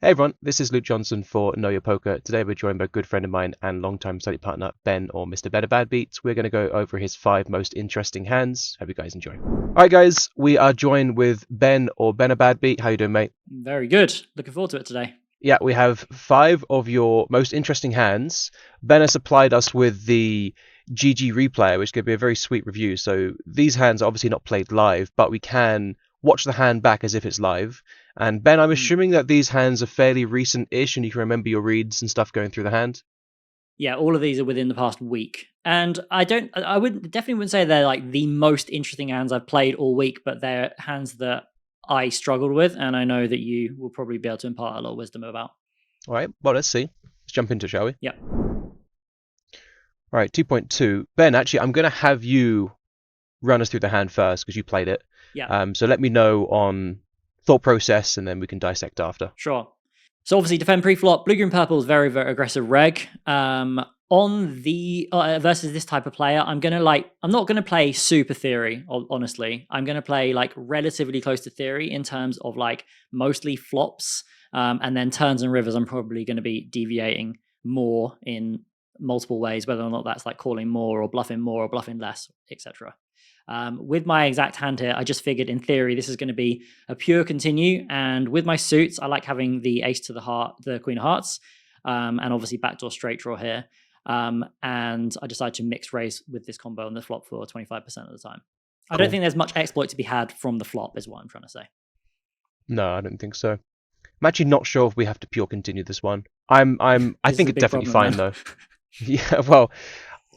Hey everyone, this is Luke Johnson for Know Your Poker. Today we're joined by a good friend of mine and longtime study partner, Ben, or Mr. Benabadbeat. We're going to go over his 5 most interesting hands. Hope you guys enjoy. Alright guys, we are joined with Ben, or Benabadbeat. How you doing, mate? Very good. Looking forward to it today. Yeah, we have 5 of your most interesting hands. Ben has supplied us with the GG replayer, which could be a very sweet review. So these hands are obviously not played live, but we can watch the hand back as if it's live. And Ben, I'm assuming that these hands are fairly recent-ish, and you can remember your reads and stuff going through the hand. Yeah, all of these are within the past week. And I would definitely wouldn't say they're like the most interesting hands I've played all week, but they're hands that I struggled with, and I know that you will probably be able to impart a lot of wisdom about. All right, well, let's see. Let's jump into it, shall we? Yeah. All right, 2.2. Ben, actually, I'm going to have you run us through the hand first because you played it. Yeah. So let me know on thought process, and then we can dissect after. Sure. So obviously defend pre-flop. Blue green purple is very, very aggressive reg. On the versus this type of player, I'm not gonna play super theory. Honestly, I'm gonna play like relatively close to theory in terms of like mostly flops, and then turns and rivers. I'm probably going to be deviating more in multiple ways, whether or not that's like calling more or bluffing less, etc. With my exact hand here, I just figured in theory this is going to be a pure continue. And with my suits, I like having the ace to the heart, the queen of hearts, and obviously backdoor straight draw here. And I decided to mix raise with this combo on the flop for 25% of the time. I don't think there's much exploit to be had from the flop, is what I'm trying to say. No, I don't think so. I'm actually not sure if we have to pure continue this one. I think it's definitely fine though. Yeah, well,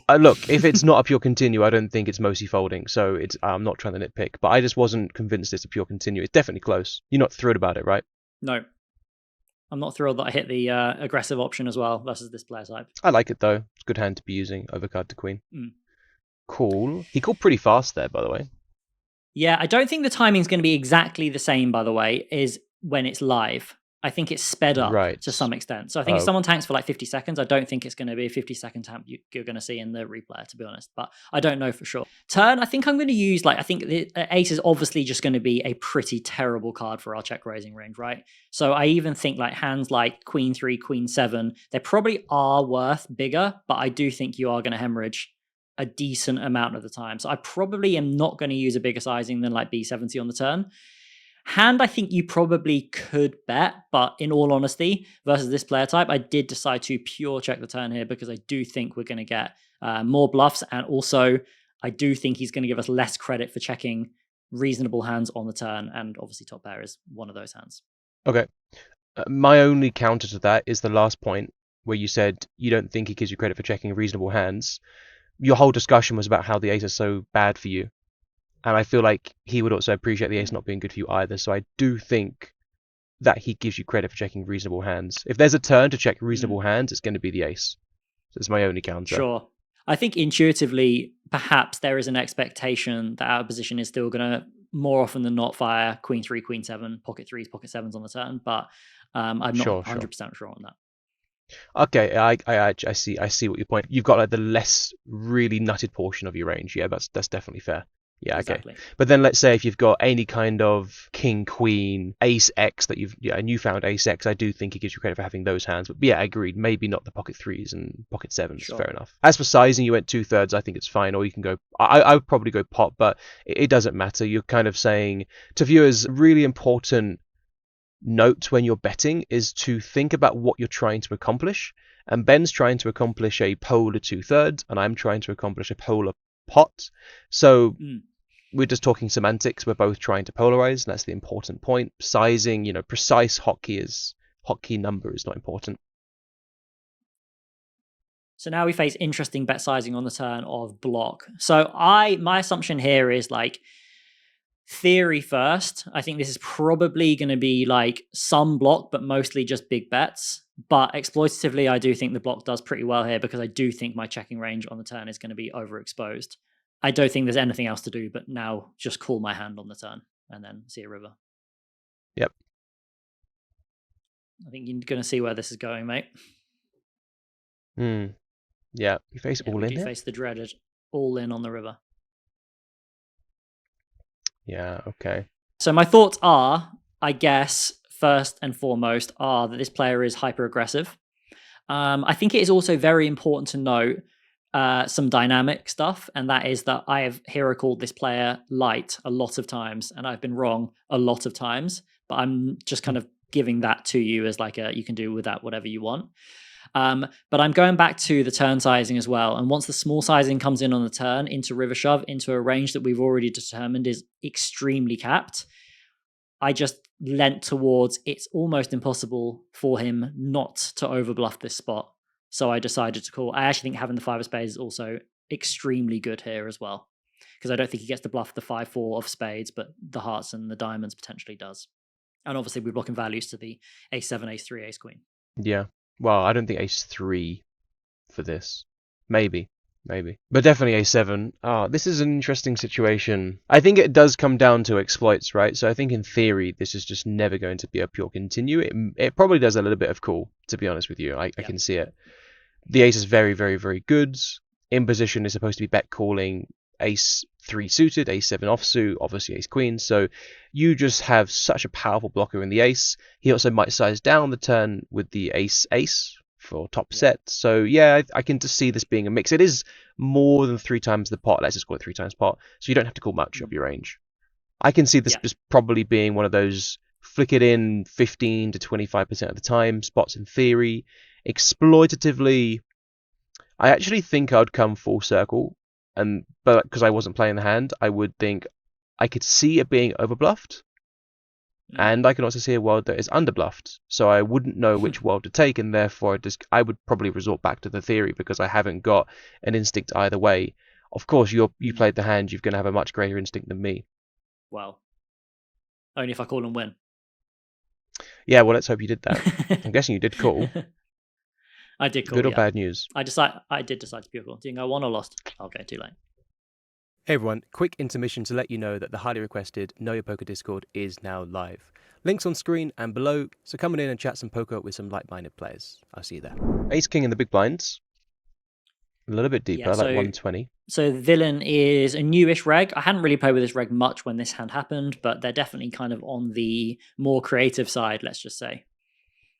look, if it's not a pure continue, I don't think it's mostly folding. So I'm not trying to nitpick, but I just wasn't convinced it's a pure continue. It's definitely close. You're not thrilled about it, right? No. I'm not thrilled that I hit the aggressive option as well versus this player type. I like it though. It's a good hand to be using, overcard to queen. Mm. Cool. He called pretty fast there, by the way. Yeah, I don't think the timing's going to be exactly the same, by the way, is when it's live. I think it's sped up to some extent. So I think if someone tanks for like 50 seconds, I don't think it's going to be a 50-second tank you're going to see in the replay, to be honest. But I don't know for sure. Turn, I think I'm going to use, I think the ace is obviously just going to be a pretty terrible card for our check raising range, right? So I even think like hands like queen 3, queen 7, they probably are worth bigger, but I do think you are going to hemorrhage a decent amount of the time. So I probably am not going to use a bigger sizing than like B70 on the turn. Hand, I think you probably could bet, but in all honesty, versus this player type, I did decide to pure check the turn here because I do think we're going to get more bluffs. And also, I do think he's going to give us less credit for checking reasonable hands on the turn. And obviously, top pair is one of those hands. Okay. My only counter to that is the last point where you said you don't think he gives you credit for checking reasonable hands. Your whole discussion was about how the ace is so bad for you. And I feel like he would also appreciate the ace not being good for you either. So I do think that he gives you credit for checking reasonable hands. If there's a turn to check reasonable hands, it's going to be the ace. So it's my only counter. Sure. I think intuitively, perhaps there is an expectation that our position is still going to more often than not fire queen 3, queen 7, pocket 3s, pocket 7s on the turn. But I'm not 100% sure on that. Okay, I see what your point. You've got like the less really nutted portion of your range. Yeah, that's definitely fair. Yeah, exactly. Okay. But then let's say if you've got any kind of king, queen, ace X that a newfound ace X, I do think he gives you credit for having those hands. But yeah, agreed. Maybe not the pocket 3s and pocket 7s. Sure. Fair enough. As for sizing, you went 2/3. I think it's fine. Or you can go. I would probably go pot, but it doesn't matter. You're kind of saying to viewers, really important note when you're betting is to think about what you're trying to accomplish. And Ben's trying to accomplish a polar 2/3, and I'm trying to accomplish a polar pot. So we're just talking semantics. We're both trying to polarize, and that's the important point. Sizing, precise hotkey number is not important. So now we face interesting bet sizing on the turn of block. So my assumption here is like theory first. I think this is probably going to be like some block, but mostly just big bets. But exploitatively, I do think the block does pretty well here because I do think my checking range on the turn is going to be overexposed. I don't think there's anything else to do, but now just call my hand on the turn and then see a river. Yep. I think you're going to see where this is going, mate. Yeah, you face all in. You face the dreaded all in on the river. Yeah, okay. So my thoughts are, I guess, first and foremost are that this player is hyper aggressive. I think it is also very important to note some dynamic stuff, and that is that I have hero called this player light a lot of times, and I've been wrong a lot of times, but I'm just kind of giving that to you as like you can do with that whatever you want. But I'm going back to the turn sizing as well, and once the small sizing comes in on the turn into river shove into a range that we've already determined is extremely capped, I just leant towards it's almost impossible for him not to overbluff this spot. So I decided to call. I actually think having the 5 of spades is also extremely good here as well, because I don't think he gets to bluff the 5-4 of spades, but the hearts and the diamonds potentially does. And obviously we're blocking values to the ace-7, ace-3, ace-queen. Yeah. Well, I don't think ace-3 for this. Maybe. But definitely ace-7. This is an interesting situation. I think it does come down to exploits, right? So I think in theory, this is just never going to be a pure continue. It probably does a little bit of cool, to be honest with you. I can see it. The ace is very, very, very good. In position is supposed to be bet calling ace-3 suited, ace-7 offsuit, obviously ace-queen. So you just have such a powerful blocker in the ace. He also might size down the turn with the ace-ace for top set. So yeah, I can just see this being a mix. It is more than 3 times the pot. Let's just call it 3 times pot. So you don't have to call much of your range. I can see this just probably being one of those flick it in 15 to 25% of the time spots in theory. Exploitatively, I actually think I'd come full circle, but because I wasn't playing the hand, I would think I could see it being overbluffed, and I can also see a world that is underbluffed. So I wouldn't know which world to take, and therefore I would probably resort back to the theory because I haven't got an instinct either way. Of course, you played the hand, you're going to have a much greater instinct than me. Well, only if I call and win. Yeah, well, let's hope you did that. I'm guessing you did call. I did call. Good or bad news? I did decide to pure call. Do you think I won or lost? Okay, too late. Hey everyone, quick intermission to let you know that the highly requested Know Your Poker Discord is now live. Links on screen and below, so come on in and chat some poker with some like-minded players. I'll see you there. Ace King in the big blinds. A little bit deeper, like 120. So Villain is a newish reg. I hadn't really played with this reg much when this hand happened, but they're definitely kind of on the more creative side, let's just say.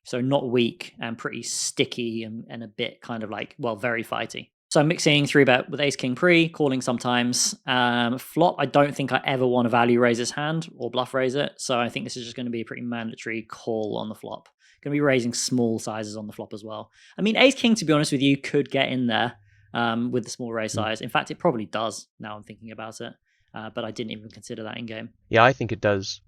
So not weak and pretty sticky and a bit kind of like, well, very fighty. So I'm mixing 3-bet with ace king pre, calling sometimes. Flop, I don't think I ever want to value raise this hand or bluff raise it. So I think this is just going to be a pretty mandatory call on the flop. Going to be raising small sizes on the flop as well. I mean, ace king, to be honest with you, could get in there with the small raise size. In fact, it probably does now I'm thinking about it. But I didn't even consider that in game. Yeah, I think it does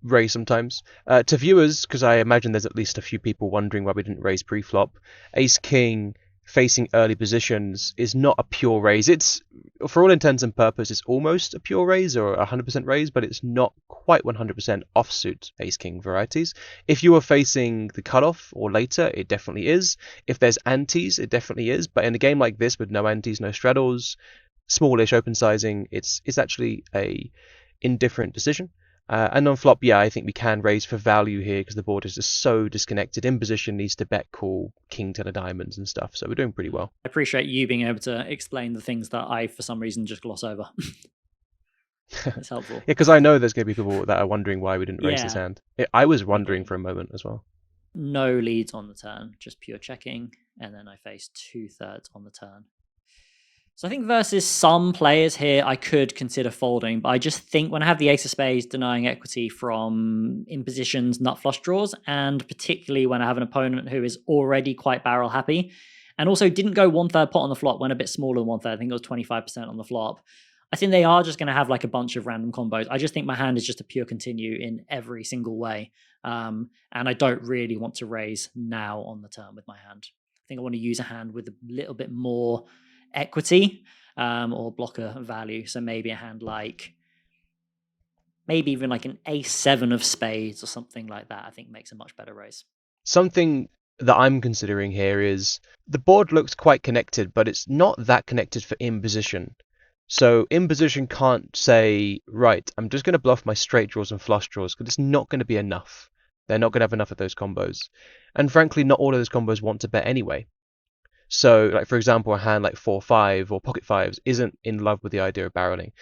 raise sometimes. To viewers, because I imagine there's at least a few people wondering why we didn't raise pre-flop, ace king facing early positions is not a pure raise. It's, for all intents and purposes, almost a pure raise or 100% raise, but it's not quite 100% offsuit ace king varieties. If you are facing the cutoff or later, it definitely is. If there's antes, it definitely is. But in a game like this with no antes, no straddles, smallish open sizing, it's actually a indifferent decision. And on flop, yeah, I think we can raise for value here because the board is just so disconnected. In position needs to bet call king 10 of diamonds and stuff, so we're doing pretty well. I appreciate you being able to explain the things that I, for some reason, just gloss over. It's helpful. Yeah, because I know there's going to be people that are wondering why we didn't raise this hand. I was wondering for a moment as well. No leads on the turn, just pure checking, and then I face 2/3 on the turn. So I think versus some players here, I could consider folding, but I just think when I have the ace of spades denying equity from impositions, nut flush draws, and particularly when I have an opponent who is already quite barrel happy, and also didn't go 1/3 pot on the flop, went a bit smaller than 1/3, I think it was 25% on the flop. I think they are just going to have like a bunch of random combos. I just think my hand is just a pure continue in every single way. And I don't really want to raise now on the turn with my hand. I think I want to use a hand with a little bit more equity or blocker value. So maybe a hand like, maybe even like an ace-7 of spades or something like that, I think makes a much better raise. Something that I'm considering here is the board looks quite connected, but it's not that connected for in position. So in position can't say, right, I'm just going to bluff my straight draws and flush draws because it's not going to be enough. They're not going to have enough of those combos. And frankly, not all of those combos want to bet anyway. So, like for example, a hand like 4-5 or pocket fives isn't in love with the idea of barreling.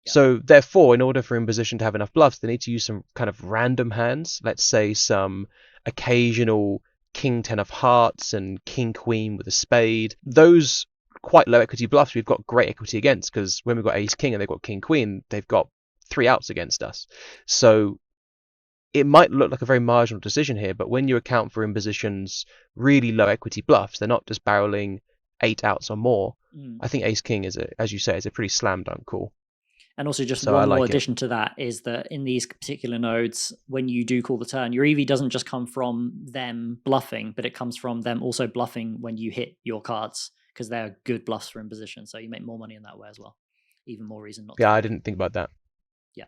So therefore, in order for imposition to have enough bluffs, they need to use some kind of random hands. Let's say some occasional king 10 of hearts and king queen with a spade. Those quite low equity bluffs we've got great equity against, because when we've got ace king and they've got king queen, they've got 3 outs against us. So it might look like a very marginal decision here, but when you account for imposition's really low equity bluffs, they're not just barreling 8 outs or more. I think ace king is, as you say, is a pretty slam dunk call. And also, just one more addition to that is that in these particular nodes, when you do call the turn, your EV doesn't just come from them bluffing, but it comes from them also bluffing when you hit your cards, because they're good bluffs for imposition. So you make more money in that way as well. Even more reason not to. Yeah, I didn't think about that. Yeah.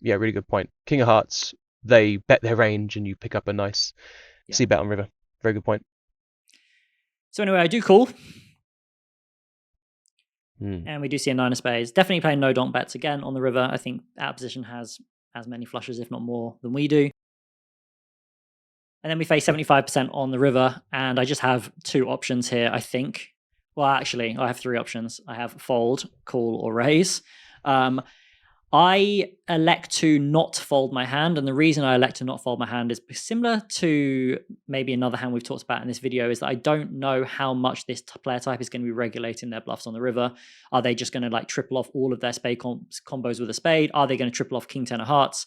Yeah, really good point. King of hearts, they bet their range and you pick up a nice c-bet on river. Very good point. So anyway, I do call. And we do see a 9 of spades. Definitely playing no donk bets again on the river. I think our position has as many flushes, if not more, than we do. And then we face 75% on the river. And I just have 2 options here, I think. Well, actually, I have 3 options. I have fold, call, or raise. I elect to not fold my hand, and the reason I elect to not fold my hand is similar to maybe another hand we've talked about in this video, is that I don't know how much this player type is going to be regulating their bluffs on the river. Are they just going to like triple off all of their spade combos with a spade? Are they going to triple off king 10 of hearts?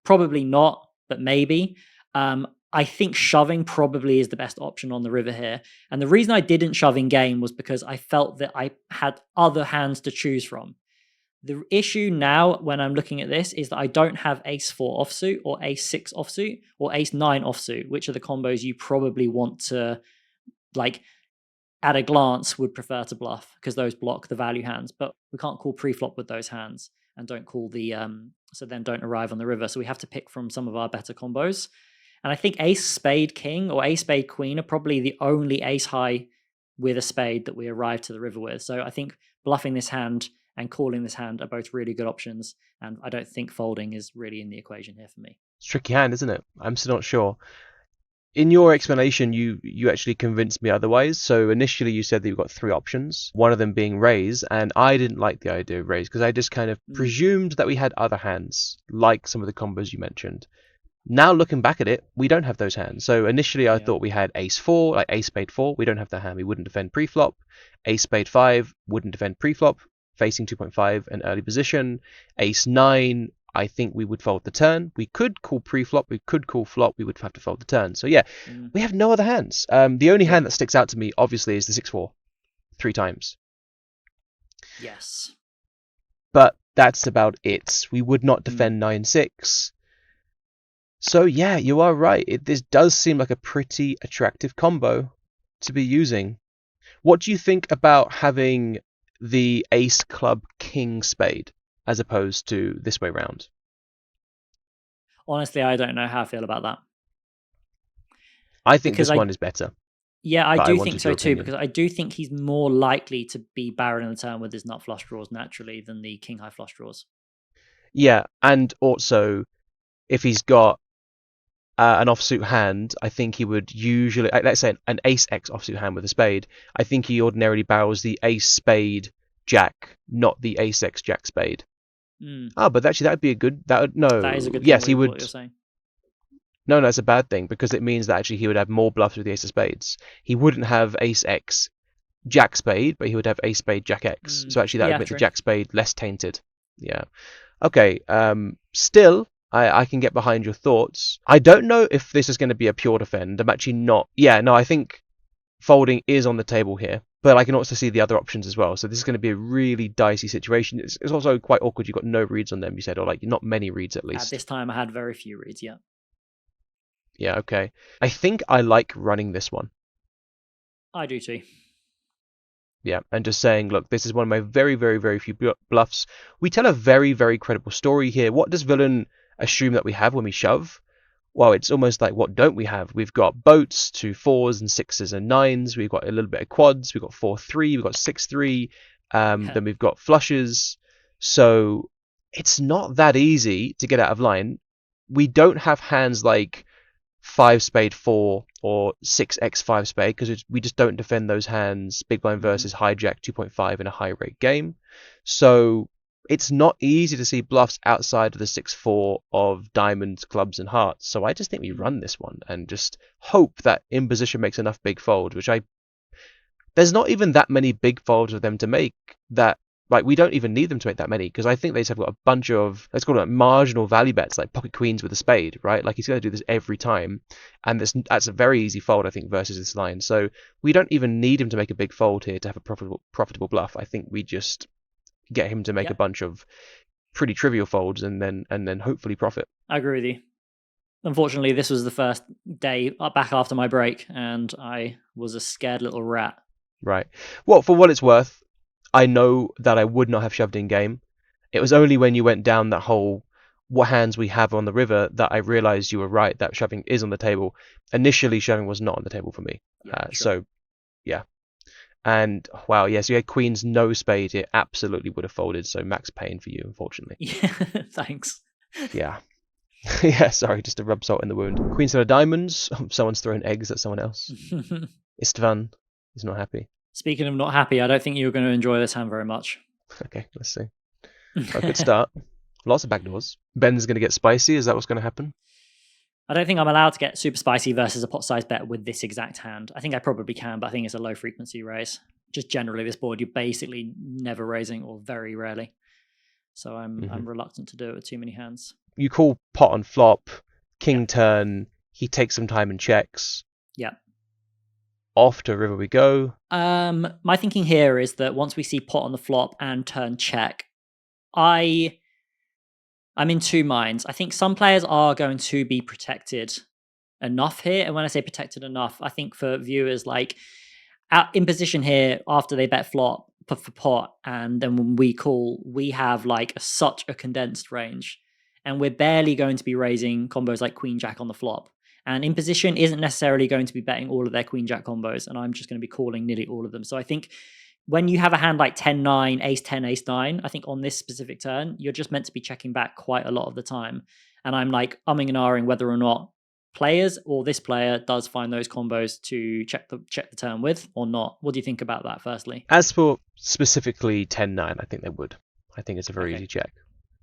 Probably not, but maybe. I think shoving probably is the best option on the river here. And the reason I didn't shove in game was because I felt that I had other hands to choose from. The issue now when I'm looking at this is that I don't have ace 4 offsuit or ace 6 offsuit or ace 9 offsuit, which are the combos you probably want to, like, at a glance would prefer to bluff, because those block the value hands. But we can't call pre-flop with those hands, and don't call the so then don't arrive on the river. So we have to pick from some of our better combos. And I think ace spade king or ace spade queen are probably the only ace high with a spade that we arrive to the river with. So I think bluffing this hand and calling this hand are both really good options, and I don't think folding is really in the equation here for me. It's a tricky hand, isn't it? I'm still not sure. In your explanation, you actually convinced me otherwise. So initially you said that you've got 3 options, one of them being raise, and I didn't like the idea of raise because I just kind of presumed that we had other hands, like some of the combos you mentioned. Now looking back at it, we don't have those hands. So initially I thought we had ace 4, like ace spade 4. We don't have that hand. We wouldn't defend pre-flop. Ace spade 5 wouldn't defend pre-flop, facing 2.5 and early position. Ace 9, I think we would fold the turn. We could call pre-flop, we could call flop, we would have to fold the turn. So yeah, we have no other hands. The only hand that sticks out to me, obviously, is the 6-4, 3 times. Yes. But that's about it. We would not defend 9-6. So yeah, you are right. This does seem like a pretty attractive combo to be using. What do you think about having the ace club king spade as opposed to this way round? Honestly, I don't know how I feel about that. I think this one is better. Yeah, I do think so too, because I do think he's more likely to be barreling the turn with his nut flush draws naturally than the king high flush draws. Yeah, and also if he's got an offsuit hand, I think he would usually, let's say an ace X offsuit hand with a spade, I think he ordinarily barrels the ace spade jack, not the ace X jack spade. But actually that would be a good, that is a good thing. Yes, he would. What you're saying. No, it's a bad thing, because it means that actually he would have more bluffs with the ace of spades. He wouldn't have ace X jack spade, but he would have ace spade jack X. So actually that would make the jack spade less tainted. Yeah. Okay. Still, I can get behind your thoughts. I don't know if this is going to be a pure defend. I'm actually not. Yeah, no, I think folding is on the table here, but I can also see the other options as well. So this is going to be a really dicey situation. It's also quite awkward. You've got no reads on them, you said, or like not many reads at least. At this time, I had very few reads, yeah. Yeah, okay. I think I like running this one. I do too. Yeah, and just saying, look, this is one of my very, very, very few bluffs. We tell a very, very credible story here. What does villain assume that we have when we shove? Well, it's almost like, what don't we have? We've got boats, 2 4s and 6s and 9s. We've got a little bit of quads. We've got 4-3. We've got 6-3. Then we've got flushes. So it's not that easy to get out of line. We don't have hands like 5 spade 4 or 6x 5 spade, because we just don't defend those hands big blind versus hijack 2.5 in a high rate game. So it's not easy to see bluffs outside of the 6-4 of diamonds, clubs, and hearts. So I just think we run this one and just hope that imposition makes enough big folds, there's not even that many big folds of them to make that, like, we don't even need them to make that many, because I think they just have got a bunch of, let's call it marginal value bets, like pocket queens with a spade, right? Like, he's going to do this every time, and that's a very easy fold, I think, versus this line. So we don't even need him to make a big fold here to have a profitable bluff. I think we just get him to make a bunch of pretty trivial folds and then hopefully profit. I agree with you. Unfortunately, this was the first day back after my break, and I was a scared little rat. Right. Well, for what it's worth, I know that I would not have shoved in game. It was only when you went down that whole what hands we have on the river that I realized you were right, that shoving is on the table. Initially, shoving was not on the table for me. Sure. So, yeah. And wow, yes, you had queens, no spade. It absolutely would have folded. So max pain for you, unfortunately. Yeah, thanks. Yeah. Yeah, sorry, just to rub salt in the wound. Queen set of diamonds. Someone's throwing eggs at someone else. Istvan is not happy. Speaking of not happy, I don't think you're going to enjoy this hand very much. Okay, let's see. A good start. Lots of backdoors. Ben's going to get spicy. Is that what's going to happen? I don't think I'm allowed to get super spicy versus a pot size bet with this exact hand. I think I probably can, but I think it's a low frequency raise. Just generally, this board, you're basically never raising or very rarely. So I'm reluctant to do it with too many hands. You call pot on flop, king turn, he takes some time and checks. Yeah. Off to river we go. My thinking here is that once we see pot on the flop and turn check, I'm in two minds. I think some players are going to be protected enough here. And when I say protected enough, I think for viewers, like in position here after they bet flop for pot, and then when we call, we have like such a condensed range, and we're barely going to be raising combos like queen jack on the flop. And in position isn't necessarily going to be betting all of their queen jack combos, and I'm just going to be calling nearly all of them. So I think when you have a hand like 10-9, ace-10, ace-9, I think on this specific turn, you're just meant to be checking back quite a lot of the time. And I'm like umming and ahhing whether or not players or this player does find those combos to check the turn with or not. What do you think about that, firstly? As for specifically 10-9, I think they would. I think it's a very easy check.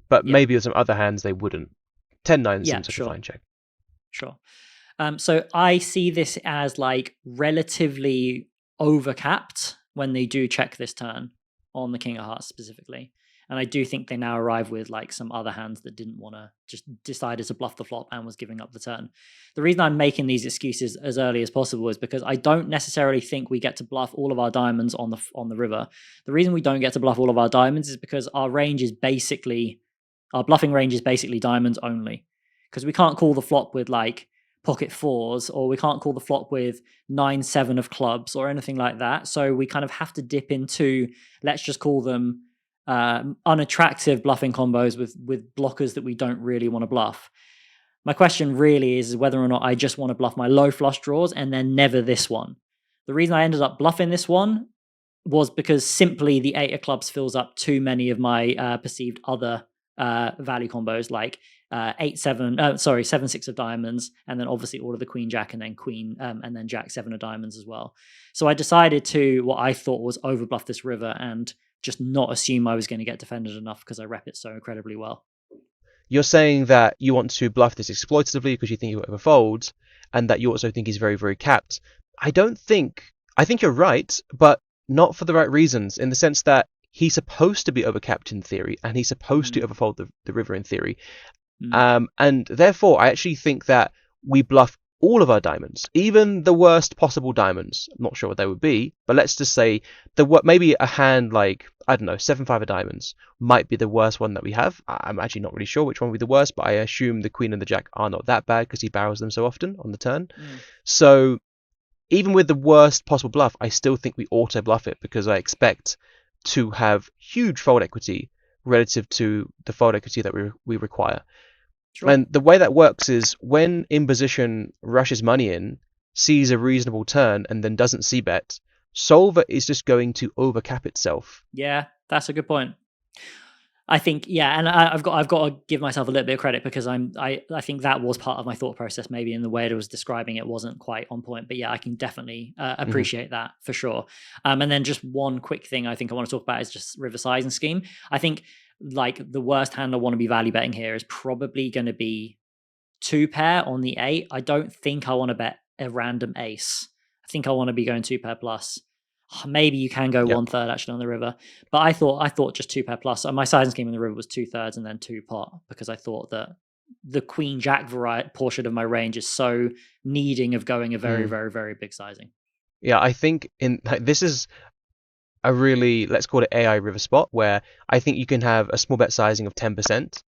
But maybe with some other hands, they wouldn't. 10-9 seems like a fine check. Sure. So I see this as like relatively overcapped when they do check this turn on the king of hearts specifically. And I do think they now arrive with like some other hands that didn't want to, just decided to bluff the flop and was giving up the turn. The reason I'm making these excuses as early as possible is because I don't necessarily think we get to bluff all of our diamonds on the river. The reason we don't get to bluff all of our diamonds is because our bluffing range is basically diamonds only. Because we can't call the flop with like pocket fours, or we can't call the flop with 9-7 of clubs or anything like that. So we kind of have to dip into, let's just call them unattractive bluffing combos with blockers that we don't really want to bluff. My question really is whether or not I just want to bluff my low flush draws and then never this one. The reason I ended up bluffing this one was because simply the 8 of clubs fills up too many of my perceived other value combos, like 7-6 of diamonds, and then obviously all of the queen jack, and then queen and then jack 7 of diamonds as well. So I decided to what I thought was overbluff this river and just not assume I was going to get defended enough because I rep it so incredibly well. You're saying that you want to bluff this exploitatively because you think he overfolds, and that you also think he's very, very capped. I think you're right, but not for the right reasons, in the sense that he's supposed to be overcapped in theory, and he's supposed to overfold the river in theory. And therefore, I actually think that we bluff all of our diamonds, even the worst possible diamonds. I'm not sure what they would be, but let's just say maybe a hand like, I don't know, 7-5 of diamonds might be the worst one that we have. I'm actually not really sure which one would be the worst, but I assume the queen and the jack are not that bad because he barrels them so often on the turn. So even with the worst possible bluff, I still think we auto bluff it because I expect to have huge fold equity relative to the fold equity that we require. Sure. And the way that works is when in position rushes money in, sees a reasonable turn, and then doesn't see bet, solver is just going to overcap itself. Yeah, that's a good point. I think, yeah, and I've got to give myself a little bit of credit because I think that was part of my thought process. Maybe in the way I was describing it wasn't quite on point, but yeah, I can definitely appreciate that for sure. And then just one quick thing I think I want to talk about is just river size and scheme. I think like the worst hand I want to be value betting here is probably going to be 2-pair on the 8. I don't think I want to bet a random ace. I think I want to be going 2-pair plus. Maybe you can go 1/3 actually on the river, but I thought just 2-pair plus. My sizing scheme in the river was 2/3 and then 2-pot, because I thought that the queen jack variety portion of my range is so needing of going a very, very, very big sizing. Yeah, I think this is a really, let's call it AI river spot, where I think you can have a small bet sizing of 10%,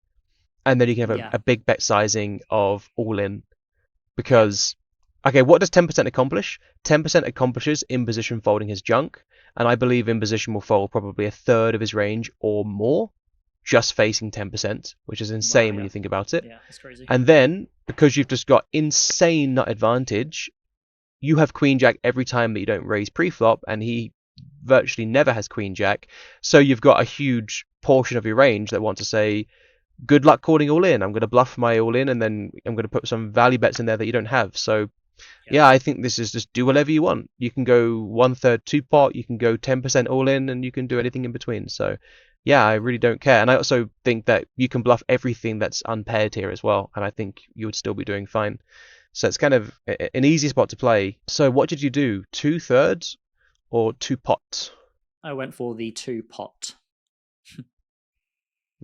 and then you can have a big bet sizing of all in, because okay, what does 10% accomplish? 10% accomplishes in position folding his junk, and I believe in position will fold probably 1/3 of his range or more, just facing 10%, which is insane when you think about it. Yeah, that's crazy. And then, because you've just got insane nut advantage, you have queen jack every time that you don't raise pre-flop, and he virtually never has queen jack, so you've got a huge portion of your range that want to say, good luck calling all in. I'm going to bluff my all in, and then I'm going to put some value bets in there that you don't have. So yeah, I think this is just do whatever you want. You can go 1/3 2-pot, you can go 10% all in, and you can do anything in between. So yeah, I really don't care. And I also think that you can bluff everything that's unpaired here as well, and I think you would still be doing fine. So it's kind of an easy spot to play. So what did you do? 2/3 or 2-pot? I went for the 2-pot.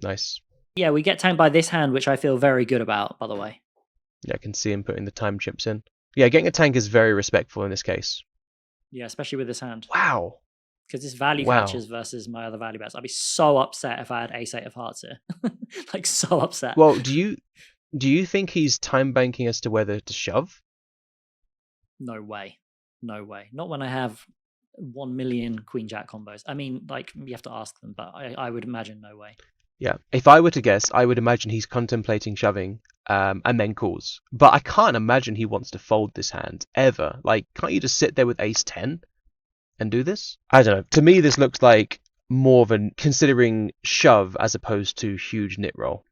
Nice. Yeah, we get tanked by this hand, which I feel very good about, by the way. Yeah, I can see him putting the time chips in. Yeah, getting a tank is very respectful in this case. Yeah, especially with this hand. Wow. Because this value catches versus my other value bets. I'd be so upset if I had ace-8 of hearts here. Like, so upset. Well, do you think he's time banking as to whether to shove? No way. No way. Not when I have 1 million queen jack combos. I mean, like, you have to ask them, but I would imagine no way. Yeah, if I were to guess, I would imagine he's contemplating shoving, and then calls. But I can't imagine he wants to fold this hand, ever. Like, can't you just sit there with ace-10 and do this? I don't know. To me, this looks like more of a considering shove as opposed to huge nit roll.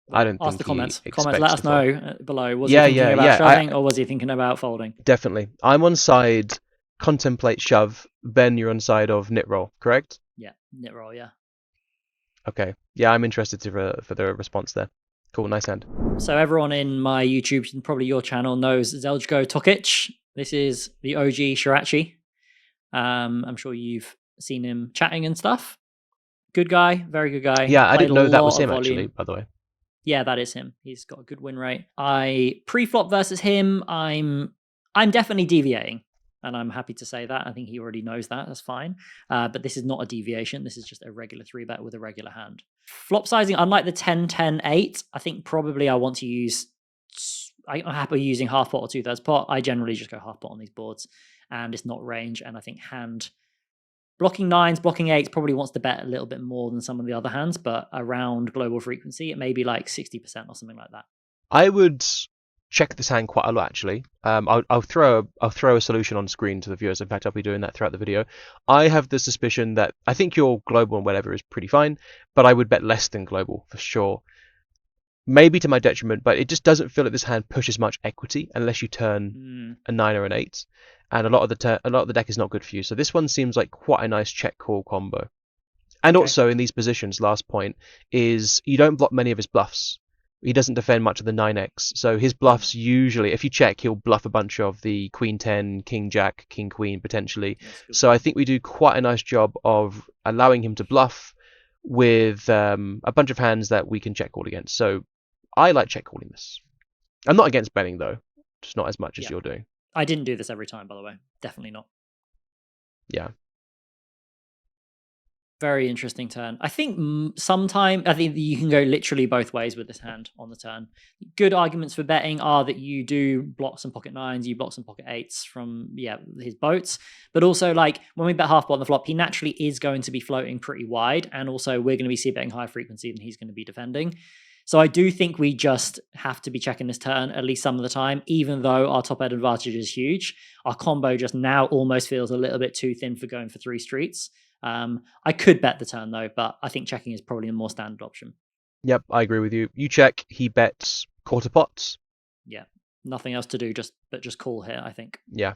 Well, I don't think the comments. Let us know below. Was he thinking about shoving, or was he thinking about folding? Definitely. I'm on side contemplate shove. Ben, you're on side of nit roll, correct? Yeah, nit roll, yeah. Okay. Yeah, I'm interested for the response there. Cool, nice hand. So everyone in my YouTube and probably your channel knows Zeljko Tokic. This is the OG Shirachi. I'm sure you've seen him chatting and stuff. Good guy, very good guy. Yeah, I didn't know that was him actually, by the way. Yeah, that is him. He's got a good win rate. I pre-flop versus him. I'm definitely deviating. And I'm happy to say that. I think he already knows that. That's fine. But this is not a deviation. This is just a regular 3-bet with a regular hand. Flop sizing, unlike the 10-10-8, I think probably I want to use... I'm happy using half pot or 2/3 pot. I generally just go half pot on these boards. And it's not range. And I think hand... Blocking 9s, blocking 8s probably wants to bet a little bit more than some of the other hands. But around global frequency, it may be like 60% or something like that. I would... check this hand quite a lot actually. I'll throw a solution on screen to the viewers. In fact, I'll be doing that throughout the video. I have the suspicion that I think your global and whatever is pretty fine, but I would bet less than global for sure. Maybe to my detriment, but it just doesn't feel like this hand pushes much equity unless you turn a 9 or an 8, and a lot of the deck is not good for you. So this one seems like quite a nice check call combo. And also in these positions, last point is you don't block many of his bluffs. He doesn't defend much of the 9x, so his bluffs usually, if you check, he'll bluff a bunch of the Queen 10, King Jack, King Queen potentially. So I think we do quite a nice job of allowing him to bluff with a bunch of hands that we can check call against. So I like check calling this. I'm not against betting though, just not as much as you're doing. I didn't do this every time, by the way. Definitely not. Yeah. Very interesting turn. I think you can go literally both ways with this hand on the turn. Good arguments for betting are that you do block some pocket 9s, you block some pocket 8s from his boats, but also like when we bet half pot on the flop, he naturally is going to be floating pretty wide, and also we're going to be betting high frequency than he's going to be defending. So I do think we just have to be checking this turn at least some of the time, even though our top end advantage is huge. Our combo just now almost feels a little bit too thin for going for 3 streets. I could bet the turn though, but I think checking is probably a more standard option. Yep, I agree with you. You check, he bets quarter pots. Yeah, nothing else to do, just call here, I think. Yeah.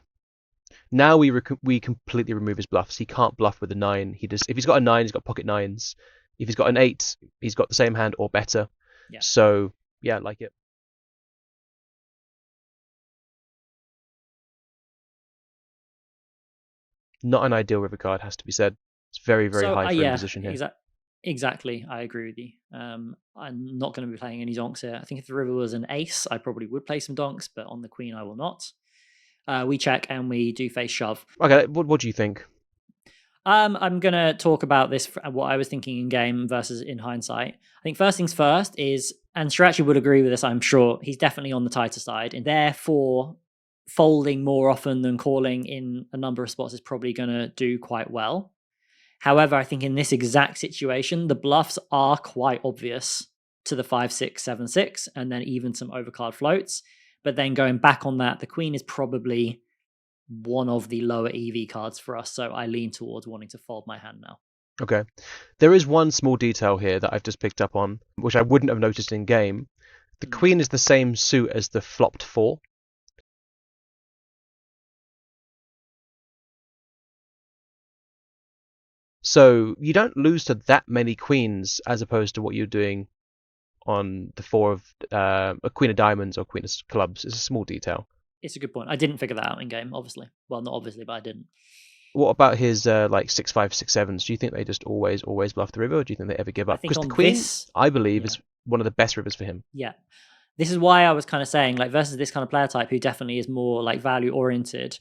Now we completely remove his bluffs. He can't bluff with a 9. If he's got a 9, he's got pocket 9s. If he's got an 8, he's got the same hand or better. Yeah. So yeah, I like it. Not an ideal river card, has to be said. It's very, very high for position here. Exactly. I agree with you. I'm not going to be playing any donks here. I think if the river was an ace, I probably would play some donks, but on the queen, I will not. We check and we do face shove. Okay, what do you think? I'm going to talk about this, what I was thinking in game versus in hindsight. I think first things first is, and Srirachi would agree with this, I'm sure, he's definitely on the tighter side, and therefore folding more often than calling in a number of spots is probably going to do quite well. However, I think in this exact situation, the bluffs are quite obvious to the 5-6, 7-6, and then even some overcard floats. But then going back on that, the queen is probably one of the lower EV cards for us, so I lean towards wanting to fold my hand now. Okay. There is one small detail here that I've just picked up on, which I wouldn't have noticed in game. The queen is the same suit as the flopped 4. So you don't lose to that many queens as opposed to what you're doing on the 4 of a queen of diamonds or queen of clubs. It's a small detail. It's a good point. I didn't figure that out in game, obviously. Well, not obviously, but I didn't. What about his like 6-5, 6-7s? Do you think they just always bluff the river, or do you think they ever give up? Because the queen, I believe, is one of the best rivers for him. Yeah. This is why I was kind of saying, like, versus this kind of player type who definitely is more like value oriented.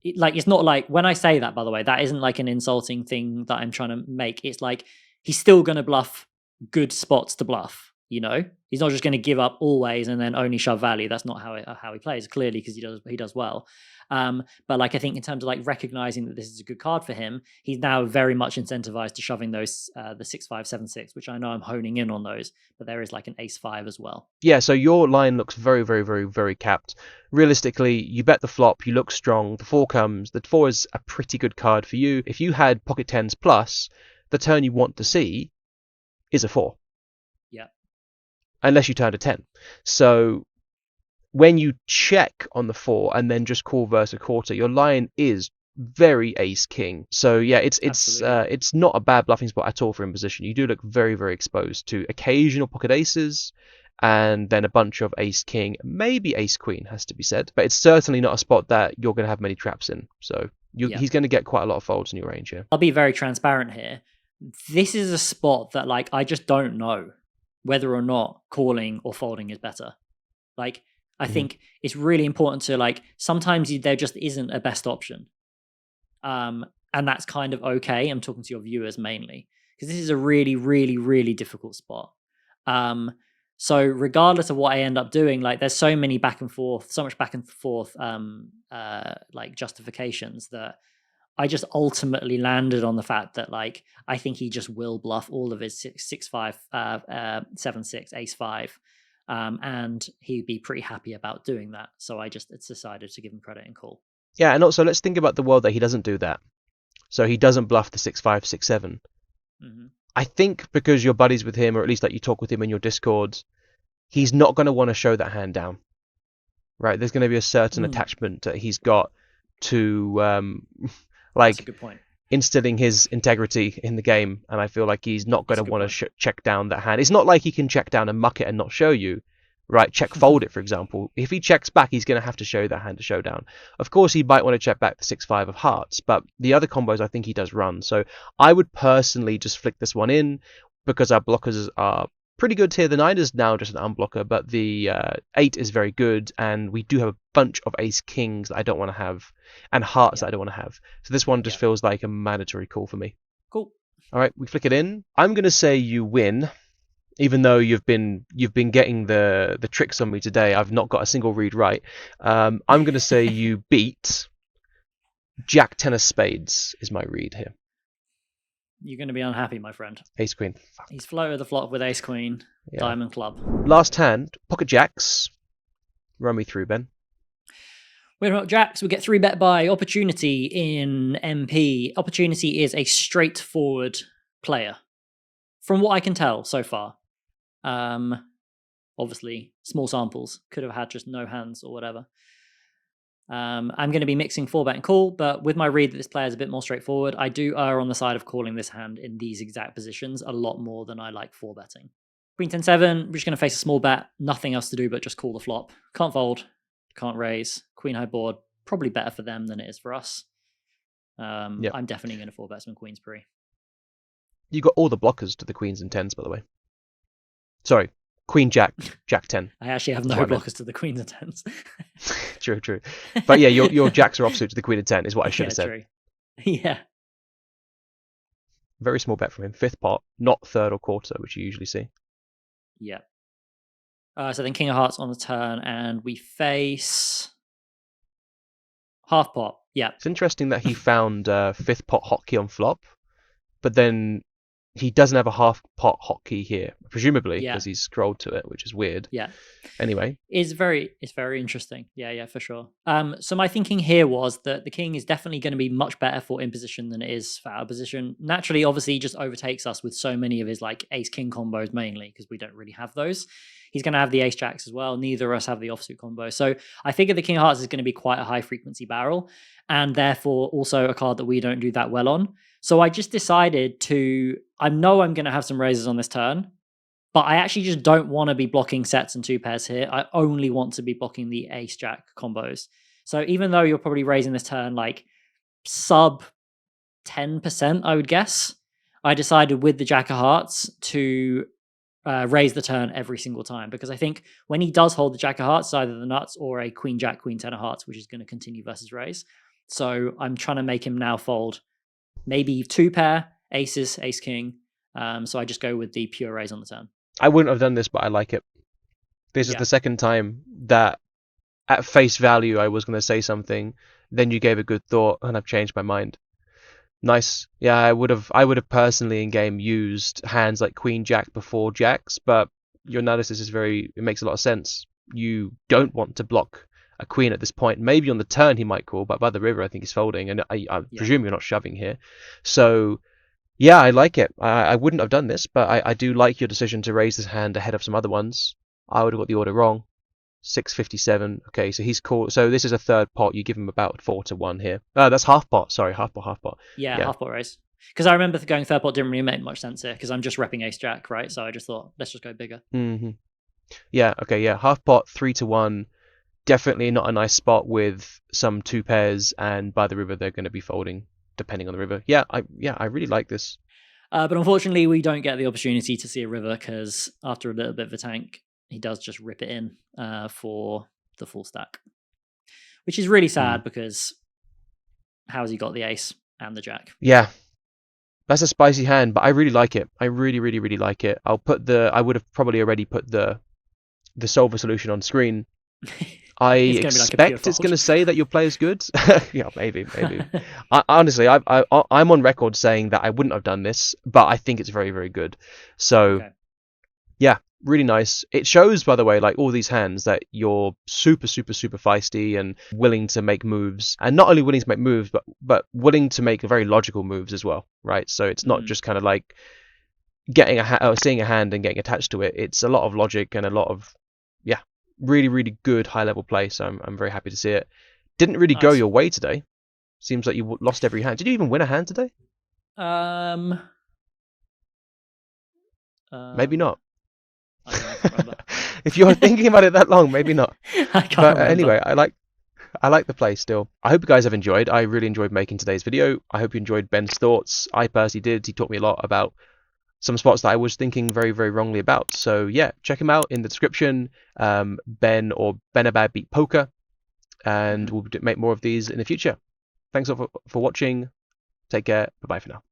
It's not like, when I say that, by the way, that isn't like an insulting thing that I'm trying to make. It's like he's still going to bluff good spots to bluff. You know, he's not just going to give up always and then only shove value. That's not how he plays, clearly, because he does well. But like, I think in terms of like recognizing that this is a good card for him, he's now very much incentivized to shoving those the 6-5, 7-6, which I know I'm honing in on those, but there is like an ace-5 as well. Yeah, so your line looks very, very, very, very capped. Realistically, you bet the flop, you look strong, the 4 comes, the 4 is a pretty good card for you. If you had pocket 10s plus, the turn you want to see is a 4. Yeah. Unless you turned a 10. So when you check on the 4 and then just call versus a quarter, your line is very ace king. So yeah, it's not a bad bluffing spot at all for in position. You do look very, very exposed to occasional pocket aces and then a bunch of ace king, maybe ace queen, has to be said. But it's certainly not a spot that you're going to have many traps in. So he's going to get quite a lot of folds in your range here. I'll be very transparent here. This is a spot that like I just don't know whether or not calling or folding is better. Like, I think it's really important to like, sometimes there just isn't a best option. And that's kind of okay. I'm talking to your viewers mainly, because this is a really, really, really difficult spot. So regardless of what I end up doing, like there's so much back and forth, like justifications that I just ultimately landed on the fact that like I think he just will bluff all of his 6-5, 7-6, ace-5, and he'd be pretty happy about doing that. So I just decided to give him credit and call. Yeah, and also let's think about the world that he doesn't do that. So he doesn't bluff the 6-5, 6-7. Mm-hmm. I think because you're buddies with him, or at least like you talk with him in your Discord, he's not going to want to show that hand down. Right? There's going to be a certain attachment that he's got to like That's a good point. Instilling his integrity in the game, and I feel like he's not going to want to check down that hand. It's not like he can check down and muck it and not show you, right? Check fold it, for example. If he checks back, he's going to have to show that hand to show down. Of course, he might want to check back the 6-5 of hearts, but the other combos I think he does run. So I would personally just flick this one in, because our blockers are pretty good here. The 9 is now just an unblocker, but the 8 is very good, and we do have a bunch of ace kings that I don't want to have, and hearts that I don't want to have. So this one just feels like a mandatory call for me. Cool. All right, we flick it in. I'm going to say you win, even though you've been getting the tricks on me today. I've not got a single read right. I'm going to say you beat. Jack 10 of spades is my read here. You're going to be unhappy, my friend. Ace queen. Fuck. He's floated the flop with ace queen, diamond club. Last hand, pocket jacks. Run me through, Ben. We're not jacks. We get 3-bet by Opportunity in MP. Opportunity is a straightforward player, from what I can tell so far. Obviously, small samples. Could have had just no hands or whatever. I'm going to be mixing 4-bet and call, but with my read that this player is a bit more straightforward, I do err on the side of calling this hand in these exact positions a lot more than I like 4-betting. Queen 10-7, we're just going to face a small bet, nothing else to do but just call the flop. Can't fold, can't raise. Queen high board, probably better for them than it is for us. I'm definitely going to 4-bet some queens pre. You got all the blockers to the queens and tens, by the way. Sorry, Queen Jack, Jack 10. I actually have no blockers to the queens and tens. True. But yeah, your jacks are opposite to the queen and 10 is what I should have said. True. Yeah. Very small bet from him. 5th pot, not 3rd or quarter, which you usually see. Yeah. So then king of hearts on the turn, and we face half pot. Yeah. It's interesting that he found 5th pot hotkey on flop, but then he doesn't have a half pot hotkey here, presumably because he's scrolled to it, which is weird. Yeah. Anyway, it's very interesting. Yeah, for sure. So my thinking here was that the king is definitely going to be much better for in position than it is for out of position. Naturally, obviously, he just overtakes us with so many of his like ace king combos mainly because we don't really have those. He's going to have the ace jacks as well. Neither of us have the offsuit combo. So I figure the king of hearts is going to be quite a high frequency barrel, and therefore also a card that we don't do that well on. So I just decided I know I'm going to have some raises on this turn, but I actually just don't want to be blocking sets and 2 pairs here. I only want to be blocking the ace jack combos. So even though you're probably raising this turn like sub 10%, I would guess, I decided with the jack of hearts to raise the turn every single time, because I think when he does hold the jack of hearts, it's either the nuts or a queen jack, queen 10 of hearts, which is going to continue versus raise. So I'm trying to make him now fold maybe 2 pair, aces, ace king. So I just go with the pure raise on the turn. I wouldn't have done this, but I like it. This is the second time that at face value I was going to say something, then you gave a good thought, and I've changed my mind. Nice. Yeah, I would have personally in game used hands like queen jack before jacks, but your analysis is it makes a lot of sense. You don't want to block a queen at this point. Maybe on the turn he might call, but by the river I think he's folding, and I presume you're not shoving here. So yeah, I like it. I wouldn't have done this, but I do like your decision to raise this hand ahead of some other ones. I would have got the order wrong. 657. Okay, so he's called. So this is a 3rd pot. You give him about 4-1 here. That's half pot. Sorry, half pot. Yeah, half pot raise. Because I remember going 3rd pot didn't really make much sense here because I'm just repping ace jack, right? So I just thought let's just go bigger. Yeah. Okay. Yeah. Half pot 3-1. Definitely not a nice spot with some 2 pairs, and by the river they're going to be folding depending on the river. Yeah, I really like this. But unfortunately, we don't get the opportunity to see a river because after a little bit of a tank, he does just rip it in for the full stack, which is really sad because how has he got the ace and the jack? Yeah, that's a spicy hand, but I really like it. I really like it. I would have probably already put the solver solution on screen. I expect it's going to say that your player's good. Yeah, maybe. Honestly, I'm on record saying that I wouldn't have done this, but I think it's very, very good. So, yeah, really nice. It shows, by the way, like all these hands that you're super feisty and willing to make moves, and not only willing to make moves, but willing to make very logical moves as well, right? So it's not just kind of like getting seeing a hand and getting attached to it. It's a lot of logic and a lot of really good high level play. So I'm very happy to see it. Didn't really go your way today. Seems like you lost every hand. Did you even win a hand today? Maybe not. I can't remember. If you're thinking about it that long, maybe not. I can't remember. Anyway, I like the play still. I hope you guys have enjoyed. I really enjoyed making today's video. I hope you enjoyed Ben's thoughts. I personally did. He taught me a lot about some spots that I was thinking very, very wrongly about. So yeah, check him out in the description, Ben or Benabadbeat Poker, and we'll make more of these in the future. Thanks for watching. Take care. Bye-bye for now.